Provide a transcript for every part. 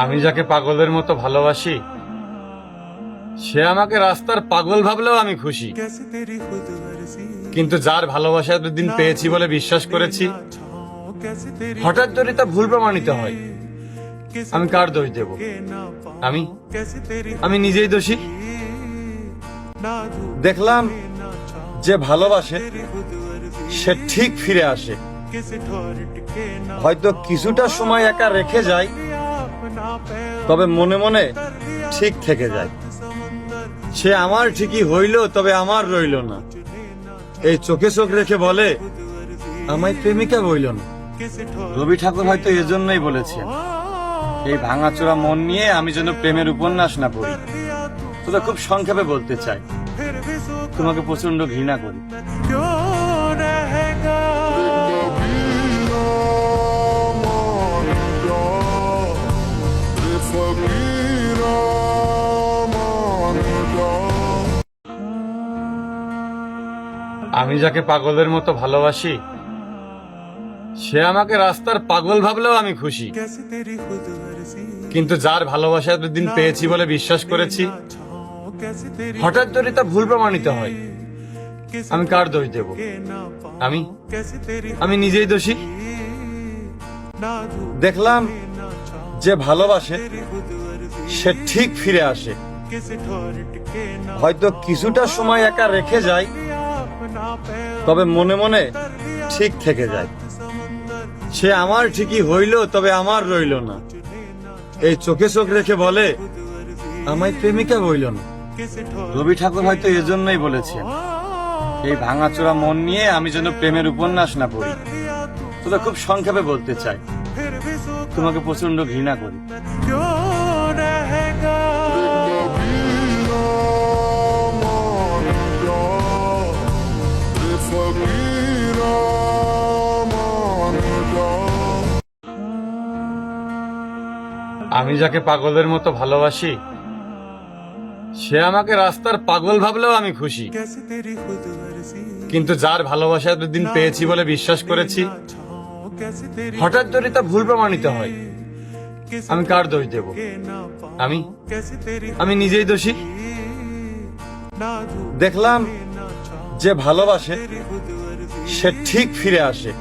আমি যাকে পাগলের মতো ভালোবাসি সে আমাকে রাস্তার পাগল ভাবলেও আমি খুশি। কিন্তু যার ভালোবাসা এতদিন পেয়েছি বলে বিশ্বাস করেছি, হঠাৎ যদি তা ভুল প্রমাণিত হয়, আমি কার দোষ দেব? আমি আমি নিজেই দোষী। দেখলাম যে ভালোবাসে সে ঠিক ফিরে আসে, হয়তো কিছুটা সময় একা রেখে যায়, তবে মনে মনে ঠিক থেকে যায়। সে আমার ঠিকই হইল, তবে আমার রইল না। এই চোখে চোখ রেখে বলে আমায় প্রেমিকা বইল না। রবি ঠাকুর হয়তো এজন্যই বলেছেন, এই ভাঙাচোরা মন নিয়ে আমি যেন প্রেমের উপন্যাস না পড়ি। তোরা খুব সংক্ষেপে বলতে চাই, তোমাকে প্রচন্ড ঘৃণা করি। আমি যাকে পাগলের মতো ভালোবাসি সে আমাকে রাস্তার পাগল ভাবলেও আমি খুশি। কিন্তু যার ভালোবাসা এতদিন পেয়েছি বলে বিশ্বাস করেছি, হঠাৎ যদি তা ভুল প্রমাণিত হয়, আমি কার দোষ দেব? আমি আমি নিজেই দোষী। দেখলাম যে ভালোবাসে সে ঠিক ফিরে আসে, হয়তো কিছুটা সময় একা রেখে যায়, তবে মনে মনে ঠিক থেকে যায়। সে আমার ঠিকই হইল, তবে আমার রইল না। এই চোখে চোখ রেখে বলে আমায় প্রেমিকা বইল না। রবি ঠাকুর হয়তো এজন্যই বলেছেন, এই ভাঙাচোরা মন নিয়ে আমি যেন প্রেমের উপন্যাস না পড়ি। তোরা খুব সংক্ষেপে বলতে চাই, তোমাকে প্রচন্ড ঘৃণা করি। আমি যাকে পাগলের মতো ভালোবাসি সে আমাকে রাস্তার পাগল ভাবলেও আমি খুশি। কিন্তু যার ভালোবাসা এতদিন পেয়েছি বলে বিশ্বাস করেছি, হঠাৎ যদি তা ভুল প্রমাণিত হয়, আমি কার দোষ দেব? আমি আমি নিজেই দোষী। দেখলাম যে ভালোবাসে সে ঠিক ফিরে আসে,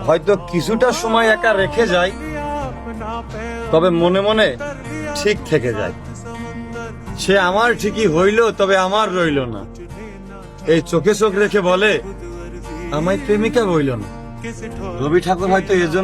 হয়তো কিছুটা সময় একা রেখে যায়, তবে মনে মনে ঠিক থেকে যায়। সে আমার ঠিকই হইল, তবে আমার রইল না। এই চোখে চোখ রেখে বলে আমায় প্রেমিকা বইল না। রবি ঠাকুর হয়তো এজন্য